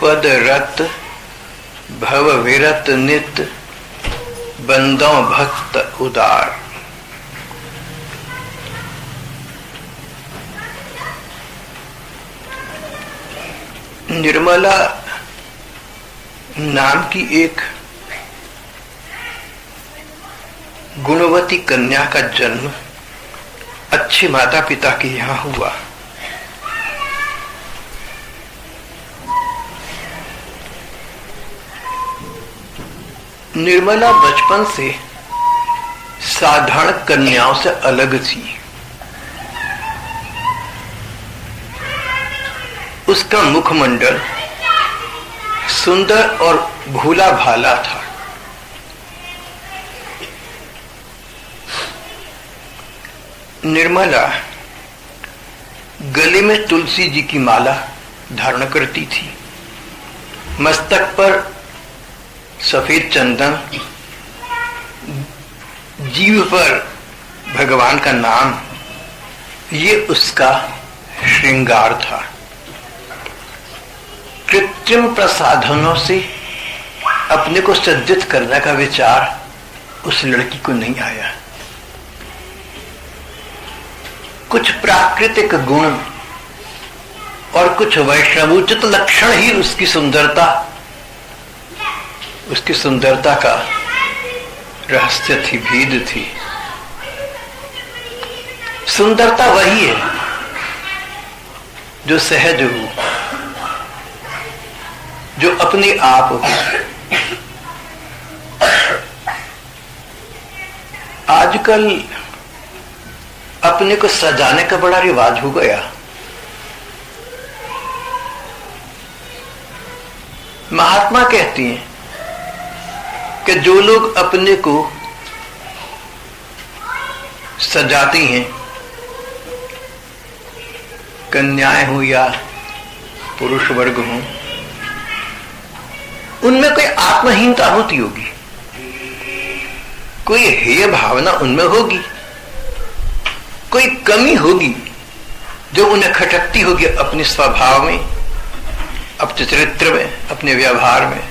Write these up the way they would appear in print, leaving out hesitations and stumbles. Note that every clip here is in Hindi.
पद रत भव विरत नित बंदों भक्त उदार। निर्मला नाम की एक गुणवती कन्या का जन्म अच्छे माता पिता के यहां हुआ। निर्मला बचपन से साधारण कन्याओं से अलग थी। उसका मुखमंडल सुंदर और भोला भाला था। निर्मला गले में तुलसी जी की माला धारण करती थी। मस्तक पर सफेद चंदन, जीभ पर भगवान का नाम, ये उसका श्रृंगार था। कृत्रिम प्रसाधनों से अपने को सज्जित करने का विचार उस लड़की को नहीं आया। कुछ प्राकृतिक गुण और कुछ वैष्णवोचित लक्षण ही उसकी सुंदरता का रहस्य थी, भेद थी। सुंदरता वही है जो सहज हो, जो अपने आप हो। आजकल अपने को सजाने का बड़ा रिवाज हो गया। महात्मा कहती हैं कि जो लोग अपने को सजाते हैं, कन्याएं हो या पुरुष वर्ग हो, उनमें कोई आत्महीनता होती होगी, कोई हेय भावना उनमें होगी, कोई कमी होगी जो उन्हें खटकती होगी अपने स्वभाव में, अपने चरित्र में, अपने व्यवहार में।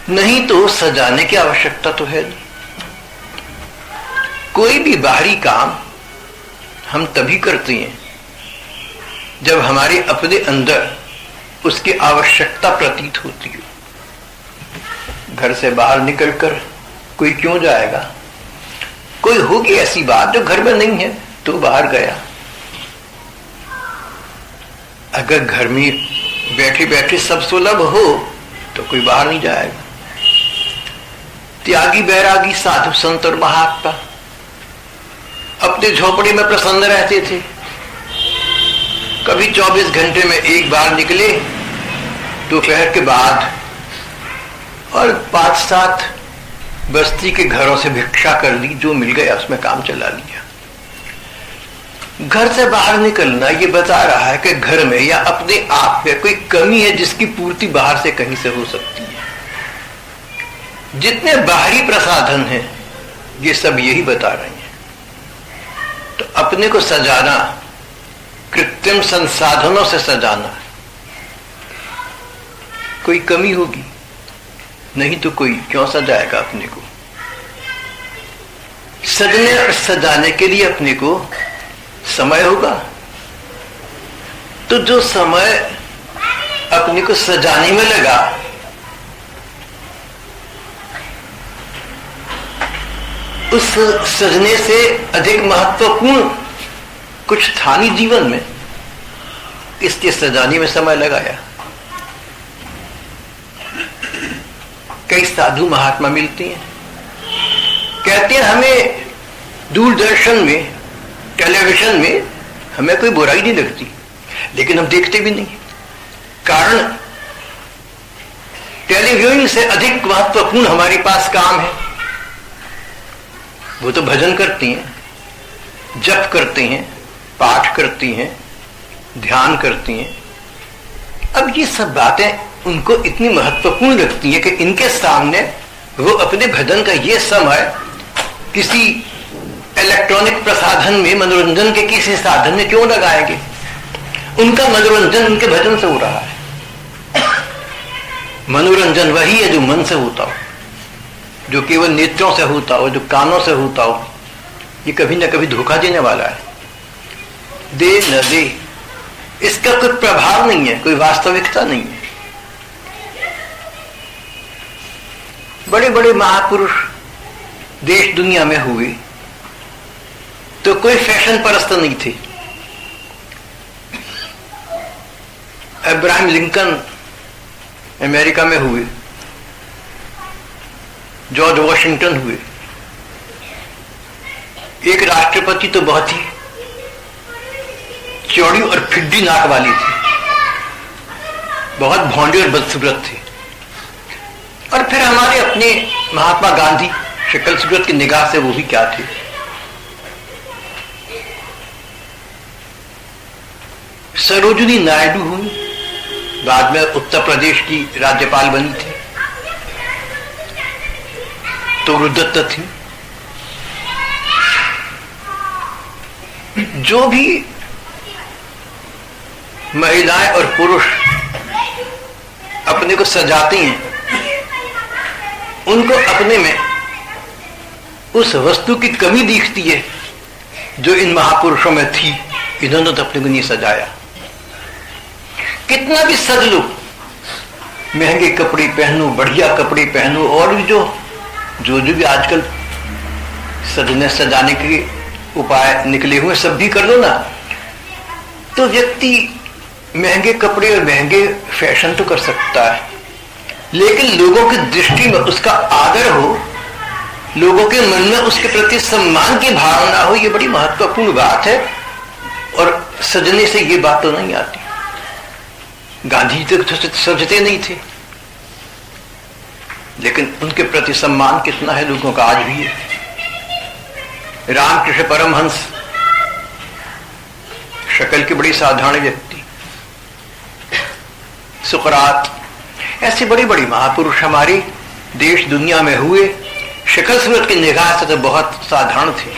नहीं तो सजाने की आवश्यकता तो है नहीं। कोई भी बाहरी काम हम तभी करते हैं जब हमारे अपने अंदर उसकी आवश्यकता प्रतीत होती है। घर से बाहर निकलकर कोई क्यों जाएगा? कोई होगी ऐसी बात जो घर में नहीं है तो बाहर गया। अगर घर में बैठे बैठे सब सुलभ हो तो कोई बाहर नहीं जाएगा। त्यागी बैरागी साधु संत और महात्मा अपने झोपड़ी में प्रसन्न रहते थे। कभी 24 घंटे में एक बार निकले दोपहर के बाद, और 5-7 बस्ती के घरों से भिक्षा कर ली, जो मिल गया उसमें काम चला लिया। घर से बाहर निकलना ये बता रहा है कि घर में या अपने आप में कोई कमी है जिसकी पूर्ति बाहर से कहीं से हो सकती है। जितने बाहरी प्रसाधन हैं ये सब यही बता रहे हैं। तो अपने को सजाना, कृत्रिम संसाधनों से सजाना, कोई कमी होगी, नहीं तो कोई क्यों सजाएगा अपने को। सजने और सजाने के लिए अपने को समय होगा, तो जो समय अपने को सजाने में लगा उस सजने से अधिक महत्वपूर्ण कुछ था नहीं जीवन में, इसके सजाने में समय लगाया। कई साधु महात्मा मिलते हैं, कहते हैं हमें दूरदर्शन में, टेलीविजन में हमें कोई बुराई नहीं लगती, लेकिन हम देखते भी नहीं। कारण टेलीविजन से अधिक महत्वपूर्ण हमारे पास काम है। वो तो भजन करती हैं, जप करती हैं, पाठ करती हैं, ध्यान करती हैं। अब ये सब बातें उनको इतनी महत्वपूर्ण लगती है कि इनके सामने वो अपने भजन का ये समय किसी इलेक्ट्रॉनिक प्रसाधन में, मनोरंजन के किसी साधन में क्यों लगाएंगे? उनका मनोरंजन उनके भजन से हो रहा है। मनोरंजन वही है जो मन से होता हो, जो केवल नेत्रों से होता हो, जो कानों से होता हो। ये कभी ना कभी धोखा देने वाला है, दे न दे, इसका कोई प्रभाव नहीं है, कोई वास्तविकता नहीं है। बड़े बड़े महापुरुष देश दुनिया में हुए तो कोई फैशन परस्त नहीं थे। अब्राहम लिंकन अमेरिका में हुए, जॉर्ज वॉशिंगटन हुए। एक राष्ट्रपति तो बहुत ही चौड़ी और फिड्डी नाक वाली थी, बहुत भौंडी और बदसूरत थी। और फिर हमारे अपने महात्मा गांधी, शक्ल सूरत की निगाह से वो भी क्या थे। सरोजिनी नायडू हुई, बाद में उत्तर प्रदेश की राज्यपाल बनी थी। तो रुद्दत्त थी। जो भी महिलाएं और पुरुष अपने को सजाते हैं, उनको अपने में उस वस्तु की कमी दिखती है जो इन महापुरुषों में थी। इन्होंने तो अपने को नहीं सजाया। कितना भी सज लो, महंगे कपड़े पहनो, बढ़िया कपड़े पहनो, और भी जो भी आजकल सजने सजाने के उपाय निकले हुए सब भी कर लो ना, तो व्यक्ति महंगे कपड़े और महंगे फैशन तो कर सकता है, लेकिन लोगों की दृष्टि में उसका आदर हो, लोगों के मन में उसके प्रति सम्मान की भावना हो, ये बड़ी महत्वपूर्ण बात है। और सजने से ये बात तो नहीं आती। गांधी जी तो सजते नहीं थे, लेकिन उनके प्रति सम्मान कितना है लोगों का आज भी है। रामकृष्ण परमहंस, शक्ल की बड़ी साधारण व्यक्ति, सुकरात, ऐसे बड़ी बड़ी महापुरुष हमारे देश दुनिया में हुए। शक्ल सूरत की निगाह से तो बहुत साधारण थे,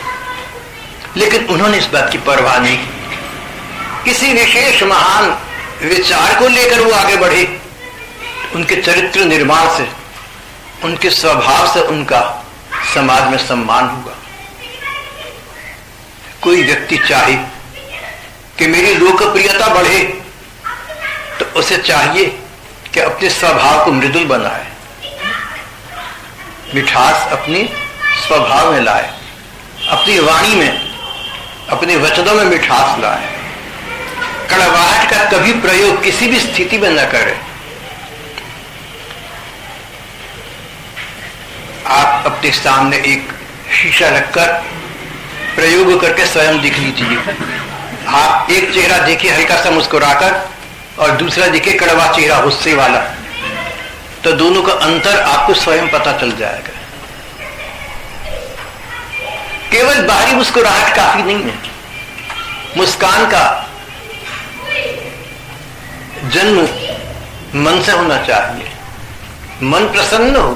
लेकिन उन्होंने इस बात की परवाह नहीं की। किसी विशेष महान विचार को लेकर वो आगे बढ़े, उनके चरित्र निर्माण से, उनके स्वभाव से उनका समाज में सम्मान हुआ। कोई व्यक्ति चाहे कि मेरी लोकप्रियता बढ़े, तो उसे चाहिए कि अपने स्वभाव को मृदुल बनाए, मिठास अपने स्वभाव में लाए, अपनी वाणी में, अपने वचनों में मिठास लाए। कड़वाहट का कभी प्रयोग किसी भी स्थिति में न करे। आप अपने सामने एक शीशा रखकर प्रयोग करके स्वयं देख लीजिए। आप एक चेहरा देखिए हल्का सा मुस्कुराकर, और दूसरा देखिए कड़वा चेहरा, गुस्से वाला, तो दोनों का अंतर आपको स्वयं पता चल जाएगा। केवल बाहरी मुस्कुराहट काफी नहीं है। मुस्कान का जन्म मन से होना चाहिए। मन प्रसन्न हो,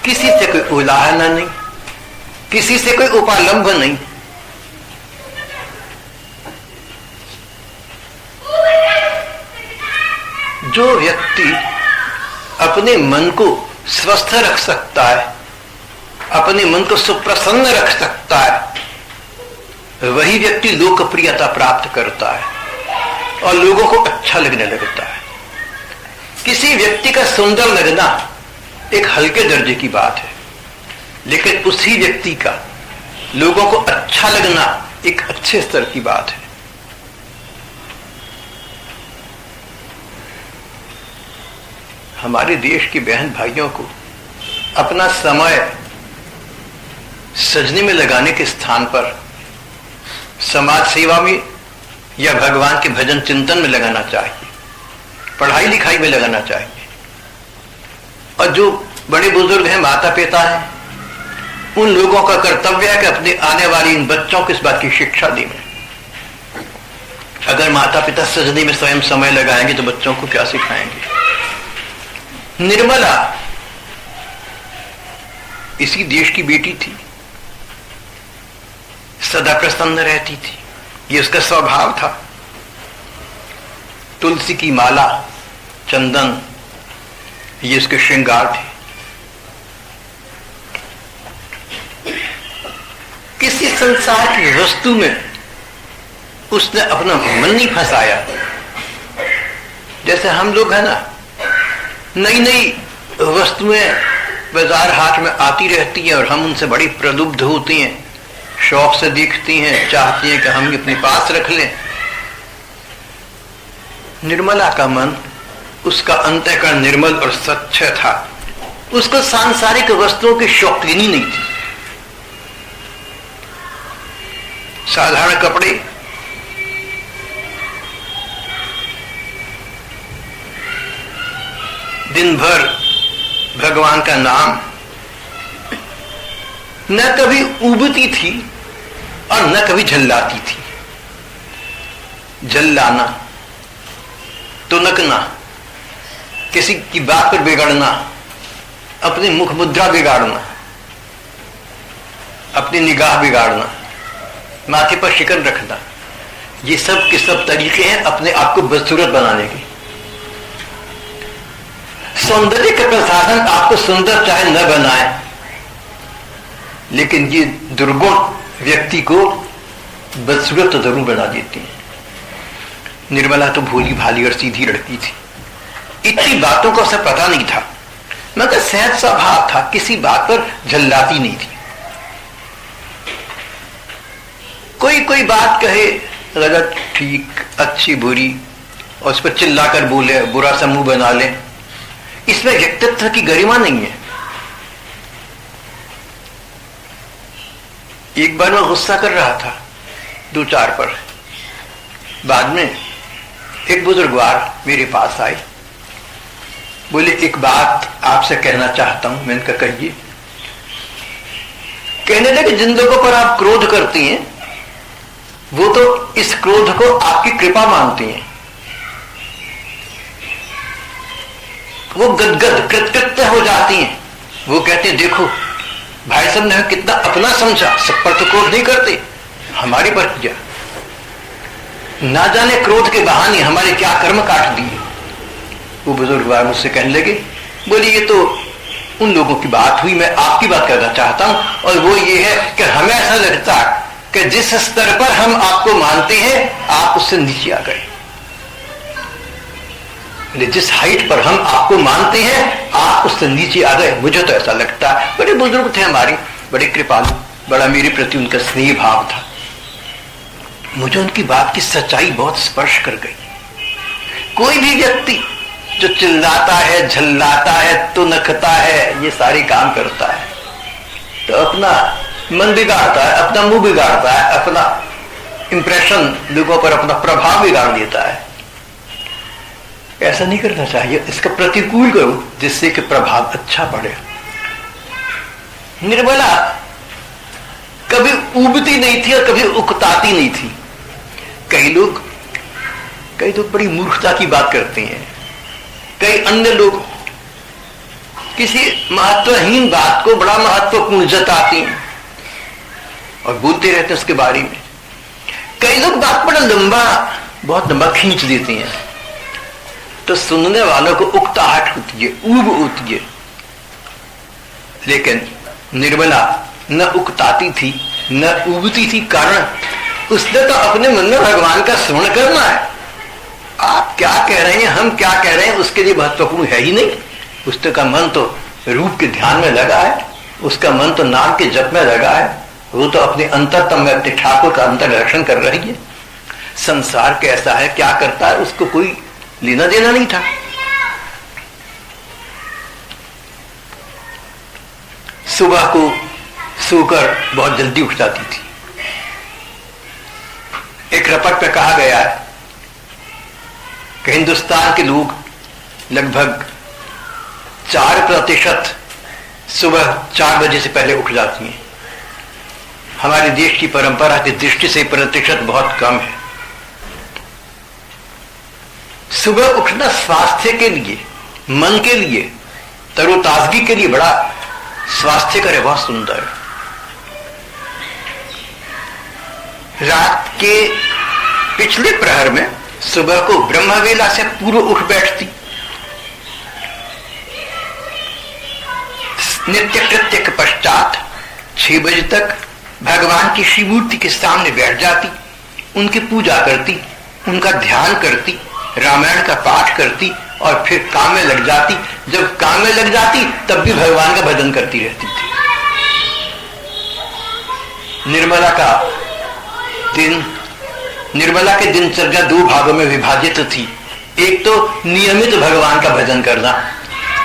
किसी से कोई उलाहना नहीं, किसी से कोई उपालंब नहीं। जो व्यक्ति अपने मन को स्वस्थ रख सकता है, अपने मन को सुप्रसन्न रख सकता है, वही व्यक्ति लोकप्रियता प्राप्त करता है और लोगों को अच्छा लगने लगता है। किसी व्यक्ति का सुंदर लगना एक हल्के दर्जे की बात है, लेकिन उसी व्यक्ति का लोगों को अच्छा लगना एक अच्छे स्तर की बात है। हमारे देश के बहन भाइयों को अपना समय सजने में लगाने के स्थान पर समाज सेवा में या भगवान के भजन चिंतन में लगाना चाहिए, पढ़ाई लिखाई में लगाना चाहिए। और जो बड़े बुजुर्ग हैं, माता पिता हैं, उन लोगों का कर्तव्य है कि अपने आने वाली इन बच्चों को इस बात की शिक्षा दें। अगर माता पिता सजने में स्वयं समय लगाएंगे तो बच्चों को क्या सिखाएंगे। निर्मला इसी देश की बेटी थी, सदा प्रसन्न रहती थी, ये उसका स्वभाव था। तुलसी की माला, चंदन, ये इसके श्रृंगार थे। किसी संसार की वस्तु में उसने अपना मन नहीं फंसाया। जैसे हम लोग है ना, नई नई वस्तुएं बाजार हाट में आती रहती हैं और हम उनसे बड़ी प्रलुब्ध होती हैं, शौक से देखती हैं, चाहती हैं कि हम अपने पास रख लें। निर्मला का मन, उसका अंतःकरण निर्मल और स्वच्छ था। उसको सांसारिक वस्तुओं की शौकीनी नहीं थी। साधारण कपड़े, दिन भर भगवान का नाम, न कभी उबती थी और न कभी झल्लाती थी। झल्लाना, तुनकना, किसी की बात पर बिगड़ना, अपनी मुख मुद्रा बिगाड़ना, अपनी निगाह बिगाड़ना, माथे पर शिकन रखना, ये सब के सब तरीके हैं अपने आप को बदसूरत बनाने के। सौंदर्य का प्रसाधन आपको सुंदर चाहे न बनाए, लेकिन ये दुर्गुण व्यक्ति को बदसूरत तो जरूर बना देती है। निर्मला तो भोली भाली और सीधी लड़की थी। इतनी बातों का उसे पता नहीं था, मगर सहज स्वभाव था, किसी बात पर झल्लाती नहीं थी। कोई कोई बात कहे, गलत ठीक, अच्छी बुरी, और उस पर चिल्लाकर बोले, बुरा सा मुंह बना ले, इसमें व्यक्तित्व की गरिमा नहीं है। एक बार मैं गुस्सा कर रहा था दो चार पर, बाद में एक बुजुर्गवार मेरे पास आए, बोले एक बात आपसे कहना चाहता हूं। मैंने कहा कहिए। कहने लगे जिन लोगों पर आप क्रोध करती हैं वो तो इस क्रोध को आपकी कृपा मानती हैं, वो गदगद कृतकृत्य हो जाती हैं। वो कहते हैं देखो भाई साहब ने कितना अपना समझा, सब पर तो क्रोध नहीं करते, हमारी पर किया, ना जाने क्रोध के बहाने हमारे क्या कर्म काट दिए। वो बुजुर्ग मुझसे कहने लगे, बोले ये तो उन लोगों की बात हुई, मैं आपकी बात करना चाहता हूं, और वो ये है कि हमें ऐसा लगता है कि जिस स्तर पर हम आपको मानते हैं आप उससे नीचे आ गए। जिस हाइट पर हम आपको मानते हैं आप उससे नीचे आ गए, मुझे तो ऐसा लगता है। बड़े बुजुर्ग थे हमारे, बड़े कृपालु, बड़ा मेरे प्रति उनका स्नेह भाव था। मुझे उनकी बात की सच्चाई बहुत स्पर्श कर गई। कोई भी व्यक्ति जो चिल्लाता है, झल्लाता है, तुनकता है, ये सारे काम करता है, तो अपना मन बिगाड़ता है, अपना मुंह बिगाड़ता है, अपना इंप्रेशन लोगों पर, अपना प्रभाव बिगाड़ देता है। ऐसा नहीं करना चाहिए, इसका प्रतिकूल करो जिससे कि प्रभाव अच्छा पड़े। निर्मला कभी उबती नहीं थी और कभी उकताती नहीं थी। कई लोग बड़ी मूर्खता की बात करते हैं, कई अन्य लोग किसी महत्वहीन बात को बड़ा महत्वपूर्ण जताते हैं और बोलते रहते हैं उसके बारे में। कई लोग बात बड़ा बहुत लंबा खींच देते हैं, तो सुनने वालों को उकताहट होती है, ऊब होती है। लेकिन निर्मला न उकताती थी न उबती थी, कारण उसने तो अपने मन में भगवान का स्मरण करना है। आप क्या कह रहे हैं, हम क्या कह रहे हैं, उसके लिए महत्वपूर्ण है ही नहीं। उसका मन तो रूप के ध्यान में लगा है, उसका मन तो नाम के जप में लगा है, वो तो अपने अंतरतम में अपने ठाकुर का अंतर दर्शन कर रही है। संसार कैसा है, क्या करता है, उसको कोई लेना देना नहीं था। सुबह को सोकर बहुत जल्दी उठ जाती थी। एक रपट में कहा गया है कि हिंदुस्तान के लोग लगभग 4% सुबह 4 बजे से पहले उठ जाती हैं। हमारे देश की परंपरा की दृष्टि से प्रतिशत बहुत कम है। सुबह उठना स्वास्थ्य के लिए, मन के लिए, तरोताजगी के लिए बड़ा स्वास्थ्यकर है, बहुत सुंदर है। रात के पिछले प्रहर में सुबह को ब्रह्मवेला से पूर्व उठ बैठती, नित्य कृत्य के पश्चात 6 बजे तक भगवान की शिव मूर्ति के सामने बैठ जाती, उनकी पूजा करती, उनका ध्यान करती, रामायण का पाठ करती और फिर काम में लग जाती। जब काम में लग जाती तब भी भगवान का भजन करती रहती थी। निर्मला के दिनचर्या 2 भागों में विभाजित थी। एक तो नियमित भगवान का भजन करना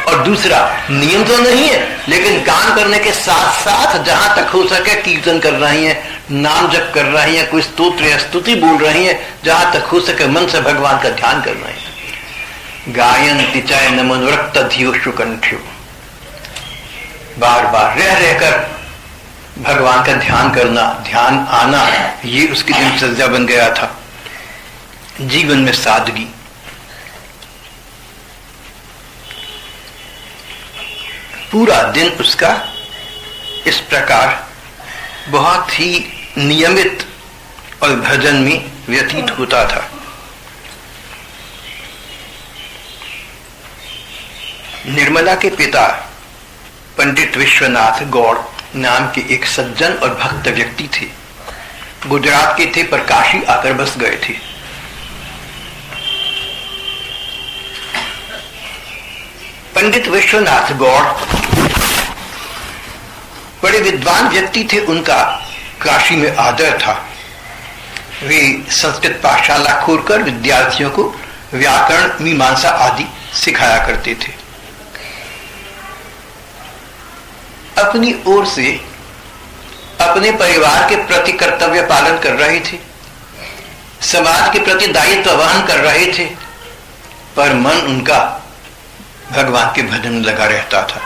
और दूसरा नियम तो नहीं है लेकिन काम करने के साथ साथ जहां तक हो सके कीर्तन कर रही हैं, नाम जप कर रही हैं, कोई स्तोत्र या स्तुति बोल रही हैं, जहां तक हो सके मन से भगवान का ध्यान कर रही हैं। गायन्ति चय नमनुरक्त धियो शुकंठ्यो, बार बार रह रहकर भगवान का ध्यान करना, ध्यान आना, ये उसकी दिनचर्या बन गया था। जीवन में सादगी, पूरा दिन उसका इस प्रकार बहुत ही नियमित और भजन में व्यतीत होता था। निर्मला के पिता पंडित विश्वनाथ गौड़ नाम के एक सज्जन और भक्त व्यक्ति थे। गुजरात के थे पर काशी आकर बस गए थे। पंडित विश्वनाथ गौड़ बड़े विद्वान व्यक्ति थे, उनका काशी में आदर था। वे संस्कृत पाठशाला खोलकर विद्यार्थियों को व्याकरण, मीमांसा आदि सिखाया करते थे। अपनी ओर से अपने परिवार के प्रति कर्तव्य पालन कर रहे थे, समाज के प्रति दायित्व वहन कर रहे थे, पर मन उनका भगवान के भजन में लगा रहता था।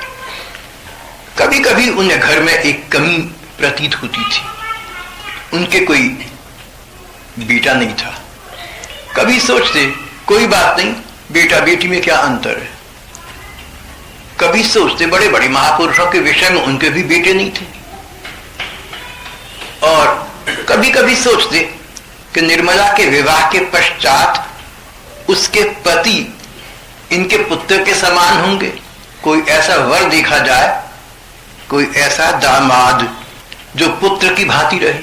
कभी कभी उन्हें घर में एक कमी प्रतीत होती थी। उनके कोई बेटा नहीं था। कभी सोचते कोई बात नहीं, बेटा बेटी में क्या अंतर है। कभी सोचते बड़े बड़े महापुरुषों के विषय में उनके भी बेटे नहीं थे। और कभी कभी सोचते कि निर्मला के विवाह के पश्चात उसके पति इनके पुत्र के समान होंगे। कोई ऐसा वर देखा जाए, कोई ऐसा दामाद जो पुत्र की भांति रहे।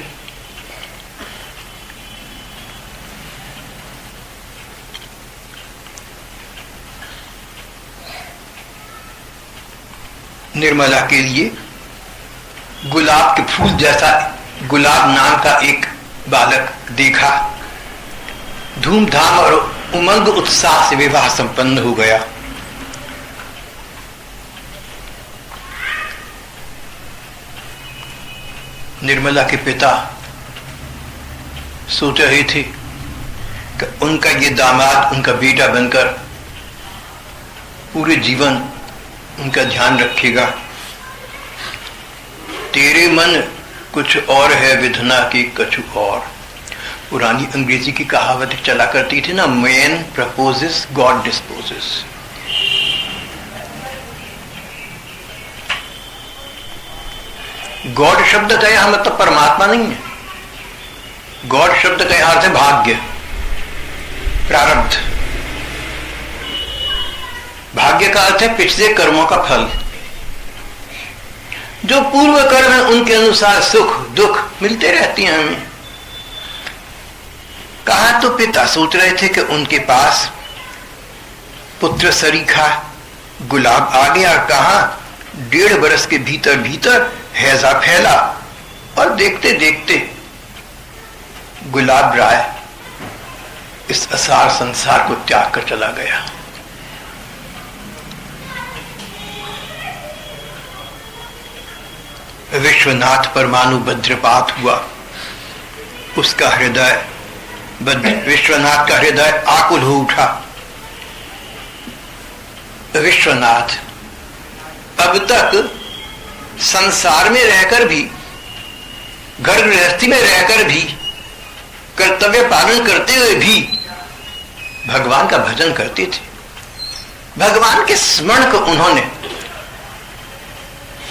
निर्मला के लिए गुलाब के फूल जैसा गुलाब नाम का एक बालक देखा। धूमधाम और उमंग उत्साह से विवाह संपन्न हो गया। निर्मला के पिता सोच रहे थे कि उनका ये दामाद उनका बेटा बनकर पूरे जीवन उनका ध्यान रखेगा। तेरे मन कुछ और है विधना की कछु और। पुरानी अंग्रेजी की कहावत चला करती थी ना, man proposes God disposes. God शब्द का यहां मतलब परमात्मा नहीं है। गॉड शब्द का यहां अर्थ है भाग्य, प्रारब्ध। भाग्य का अर्थ है पिछले कर्मों का फल। जो पूर्व कर्म है उनके अनुसार सुख दुख मिलते रहती हैं हमें। कहा तो पिता सोच रहे थे कि उनके पास पुत्र सरीखा गुलाब आ गया। कहा 1.5 बरस के भीतर भीतर हैजा फैला और देखते देखते गुलाब राय इस असार संसार को त्याग कर चला गया। विश्वनाथ परमाणु वज्रपात हुआ। उसका हृदय, विश्वनाथ का हृदय आकुल हो उठा। विश्वनाथ अब तक संसार में रहकर भी, घर गृहस्थी में रहकर भी, कर्तव्य पालन करते हुए भी भगवान का भजन करते थे। भगवान के स्मरण को उन्होंने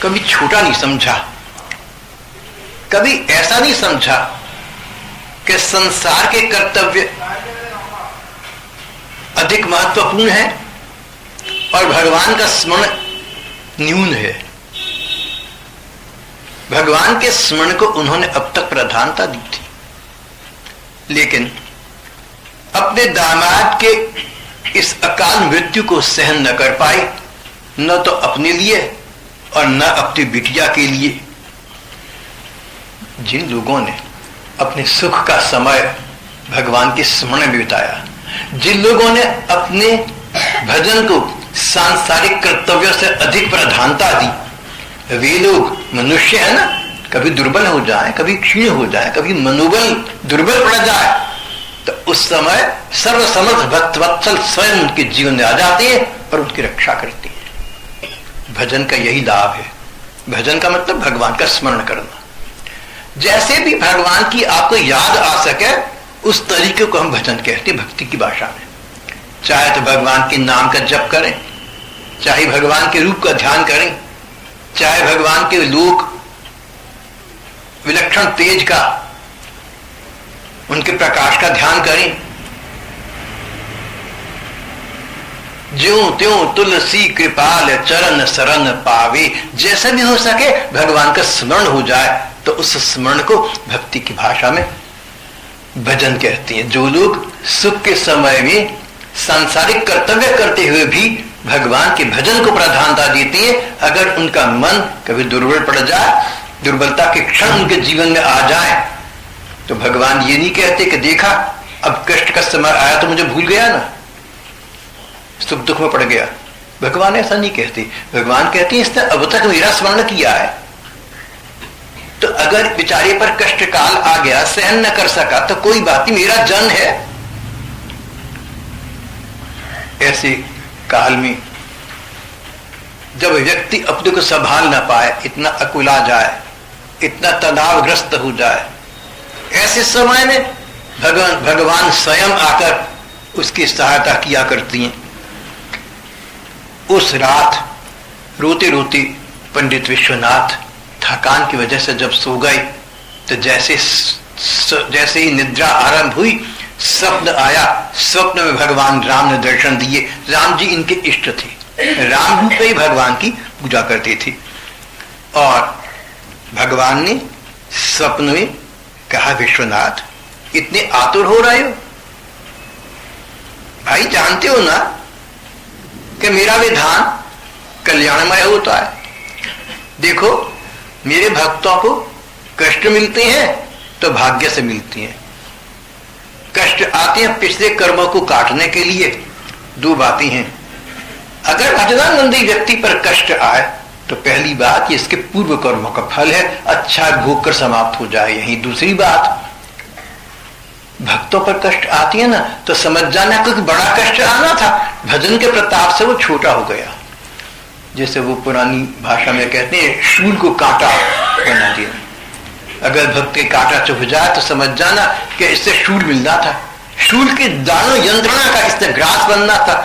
कभी छोटा नहीं समझा। कभी ऐसा नहीं समझा कि संसार के कर्तव्य अधिक महत्वपूर्ण है और भगवान का स्मरण न्यून है। भगवान के स्मरण को उन्होंने अब तक प्रधानता दी थी, लेकिन अपने दामाद के इस अकाल मृत्यु को सहन न कर पाई, न तो अपने लिए और न अपनी बिटिया के लिए। जिन लोगों ने अपने सुख का समय भगवान के स्मरण में बिताया, जिन लोगों ने अपने भजन को सांसारिक कर्तव्यों से अधिक प्रधानता दी, वे लोग मनुष्य है ना, कभी दुर्बल हो जाए, कभी क्षीण हो जाए, कभी मनोबल दुर्बल पड़ जाए, तो उस समय सर्वसमर्थ भक्त वत्सल स्वयं उनके जीवन में आ जाते हैं और उनकी रक्षा करती है। भजन का यही लाभ है। भजन का मतलब भगवान का स्मरण करना। जैसे भी भगवान की आपको याद आ सके उस तरीके को हम भजन कहते हैं भक्ति की भाषा में। चाहे तो भगवान के नाम का जप करें, चाहे भगवान के रूप का ध्यान करें, चाहे भगवान के लोक विलक्षण तेज का, उनके प्रकाश का ध्यान करें। ज्यों त्यों तुलसी कृपाल चरण शरण पावे, जैसा भी हो सके भगवान का स्मरण हो जाए तो उस स्मरण को भक्ति की भाषा में भजन कहते हैं। जो लोग सुख के समय में सांसारिक कर्तव्य करते हुए भी भगवान के भजन को प्रधानता देते हैं, अगर उनका मन कभी दुर्बल पड़ जाए, दुर्बलता के क्षण उनके जीवन में आ जाए, तो भगवान ये नहीं कहते कि देखा अब कष्ट का समय आया तो मुझे भूल गया ना, सुख दुख में पड़ गया। भगवान ऐसा नहीं कहते। भगवान कहते हैं इसने अब तक मेरा स्मरण किया है, तो अगर बेचारे पर कष्ट काल आ गया, सहन न कर सका, तो कोई बात नहीं, मेरा जन है। ऐसे काल में जब व्यक्ति अपने को संभाल ना पाए, इतना अकुला जाए, इतना तनावग्रस्त हो जाए, ऐसे समय में भगवान स्वयं आकर उसकी सहायता किया करती हैं। उस रात रोते रोते पंडित विश्वनाथ थकान की वजह से जब सो गए, तो जैसे ही निद्रा आरंभ हुई, स्वप्न आया। स्वप्न में भगवान राम ने दर्शन दिए। राम जी इनके इष्ट थे, राम रूप में ही भगवान की पूजा करते थे। और भगवान ने स्वप्न में कहा, विश्वनाथ इतने आतुर हो रहे हो? भाई जानते हो ना कि मेरा विधान कल्याणमय होता है। देखो मेरे भक्तों को कष्ट मिलते हैं तो भाग्य से मिलती हैं। कष्ट आते हैं पिछले कर्मों को काटने के लिए। दो बातें हैं, अगर भजनानंदी व्यक्ति पर कष्ट आए तो पहली बात ये इसके पूर्व कर्मों का फल है, अच्छा भोग कर समाप्त हो जाए। यही दूसरी बात, भक्तों पर कष्ट आती है ना तो समझ जाना कुछ बड़ा कष्ट आना था, भजन के प्रताप से वो छोटा हो गया। जैसे वो पुरानी भाषा में कहते हैं शूल को कांटा बना दिया। अगर भक्त के कांटा चुभ जाए तो समझ जाना कि इससे शूल मिलना था, शूल के दानों यंत्रणा का इससे ग्रास बनना था।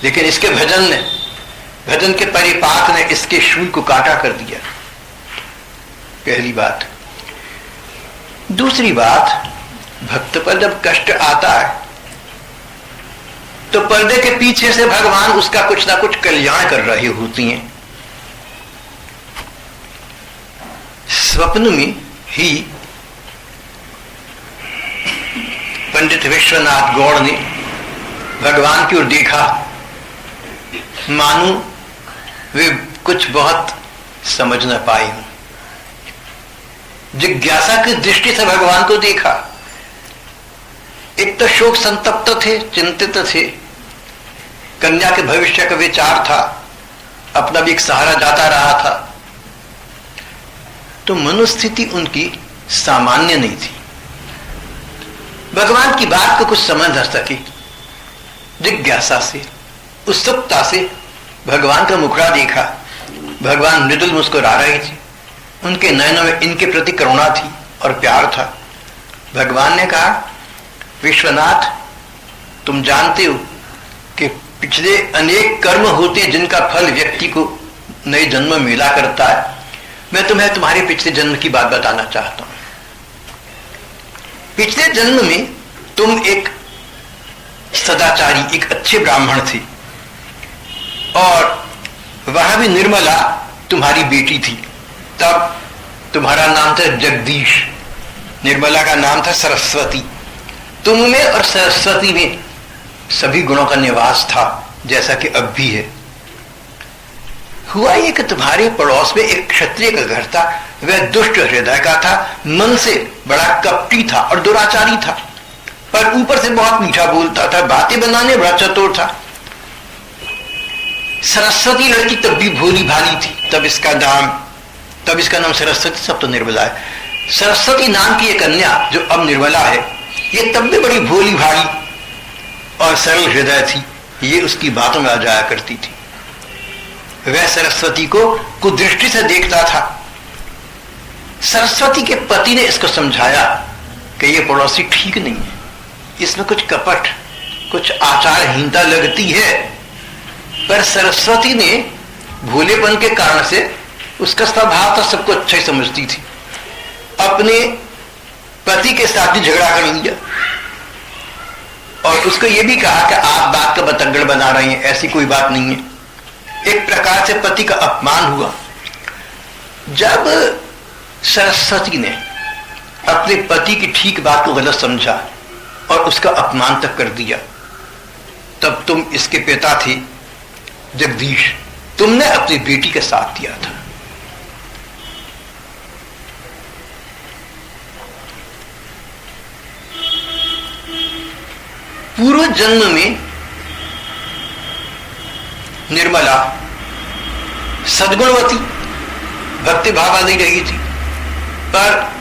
लेकिन इसके भजन के परिपाक ने इसके शूल को कांटा कर दिया। पहली बात। दूसरी बात, भक्त पर जब कष्ट आता है तो पर्दे के पीछे से भगवान उसका कुछ ना कुछ कल्याण कर रही होती हैं। स्वप्न में ही पंडित विश्वनाथ गौड़ ने भगवान की ओर देखा, मानो वे कुछ बहुत समझ न पाए। जिज्ञासा की दृष्टि से भगवान को देखा। एक तो शोक संतप्त थे, चिंतित थे, कन्या के भविष्य का विचार था, अपना भी एक सहारा जाता रहा था, तो मनोस्थिति उनकी सामान्य नहीं थी। भगवान की बात को कुछ समझ न सकी। जिज्ञासा से, उत्सुकता से भगवान का मुखड़ा देखा। भगवान मृदुल मुस्कुरा रहे थे, उनके नयनों में इनके प्रति करुणा थी और प्यार था। भगवान ने कहा, विश्वनाथ तुम जानते हो कि पिछले अनेक कर्म होते हैं जिनका फल व्यक्ति को नए जन्म में मिला करता है। मैं तुम्हें तुम्हारे पिछले जन्म की बात बताना चाहता हूं। पिछले जन्म में तुम एक सदाचारी, एक अच्छे ब्राह्मण थे और वह भी निर्मला तुम्हारी बेटी थी। तब तुम्हारा नाम था जगदीश, निर्मला का नाम था सरस्वती। तुम में और सरस्वती में सभी गुणों का निवास था, जैसा कि अब भी है। हुआ ये कि तुम्हारे पड़ोस में एक क्षत्रिय का घर था। वह दुष्ट हृदय का था, मन से बड़ा कपटी था और दुराचारी था, पर ऊपर से बहुत मीठा बोलता था, बातें बनाने बड़ा चतुर था। सरस्वती लड़की तब भी भोली भाली थी, तब इसका नाम सरस्वती, सब तो निर्मला है। सरस्वती नाम की एक कन्या जो अब निर्मला है, ये तब भी बड़ी भोली भाली और सरल हृदय थी। ये उसकी बातों में आ जाया करती थी। वह सरस्वती को कुदृष्टि से देखता था। सरस्वती के पति ने इसको समझाया कि ये पड़ोसी ठीक नहीं है, इसमें कुछ कपट, कुछ आचारहीनता लगती है। पर सरस्वती ने भोलेपन के कारण से, उसका स्वभाव था सबको अच्छा ही समझती थी, अपने पति के साथ ही झगड़ा कर लिया और उसको यह भी कहा कि आप बात का बतंगड़ बना रहे हैं, ऐसी कोई बात नहीं है। एक प्रकार से पति का अपमान हुआ। जब सरस्वती ने अपने पति की ठीक बात को गलत समझा और उसका अपमान तक कर दिया, तब तुम इसके पिता थे जगदीश, तुमने अपनी बेटी के साथ दिया था। पूर्व जन्म में निर्मला सद्गुणवती भक्ति भाव वाली रही थी, पर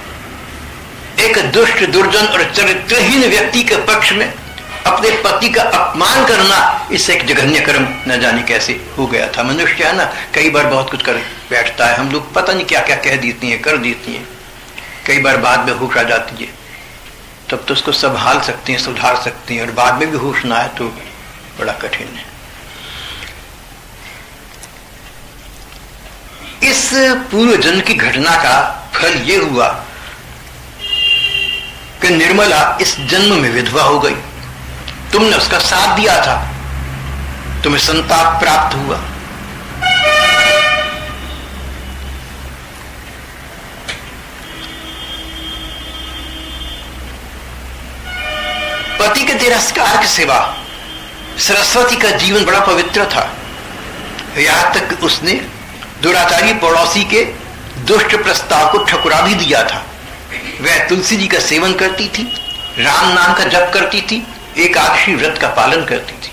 एक दुष्ट, दुर्जन और चरित्रहीन व्यक्ति के पक्ष में अपने पति का अपमान करना, इससे एक जघन्य कर्म न जाने कैसे हो गया था। मनुष्य है ना, कई बार बहुत कुछ कर बैठता है, हम लोग पता नहीं क्या क्या कह देती हैं, कर देती हैं, कई बार बाद में होश आ जाती है, तब तो उसको संभाल सकते हैं, सुधार सकते हैं, और बाद में भी होश ना आए तो बड़ा कठिन है। इस पूर्व जन्म की घटना का फल यह हुआ कि निर्मला इस जन्म में विधवा हो गई। तुमने उसका साथ दिया था, तुम्हें संताप प्राप्त हुआ। पति के तिरस्कार के सिवा सरस्वती का जीवन बड़ा पवित्र था। यहां तक उसने दुराचारी पड़ोसी के दुष्ट प्रस्ताव को ठुकरा भी दिया था। वह तुलसी जी का सेवन करती थी, राम नाम का जप करती थी, एकादशी व्रत का पालन करती थी।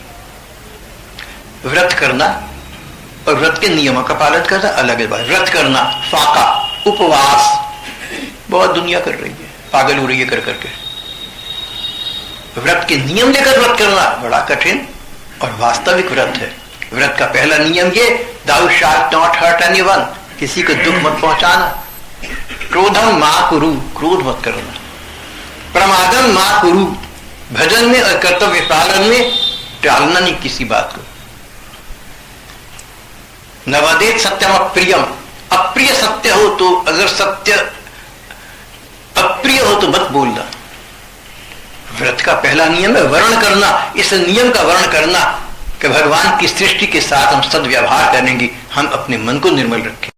व्रत करना और व्रत के नियमों का पालन करना अलग है बात। व्रत करना, फाका, उपवास, बहुत दुनिया कर रही है, पागल हो रही है कर करके। व्रत के नियम लेकर व्रत करना बड़ा कठिन और वास्तविक व्रत है। व्रत का पहला नियम ये, thou shalt not hurt anyone, किसी को दुख मत पहुंचाना। क्रोधम मा कुरु, क्रोध मत करना। प्रमादम मा कुरु, भजन में और कर्तव्य पालन में टालना नहीं किसी बात को। नवदेत सत्यम अप्रियम, अप्रिय सत्य हो तो, अगर सत्य अप्रिय हो तो मत बोलना। व्रत का पहला नियम है वर्ण करना। इस नियम का वर्ण करना कि भगवान की सृष्टि के साथ हम सद्व्यवहार करेंगे, हम अपने मन को निर्मल रखें।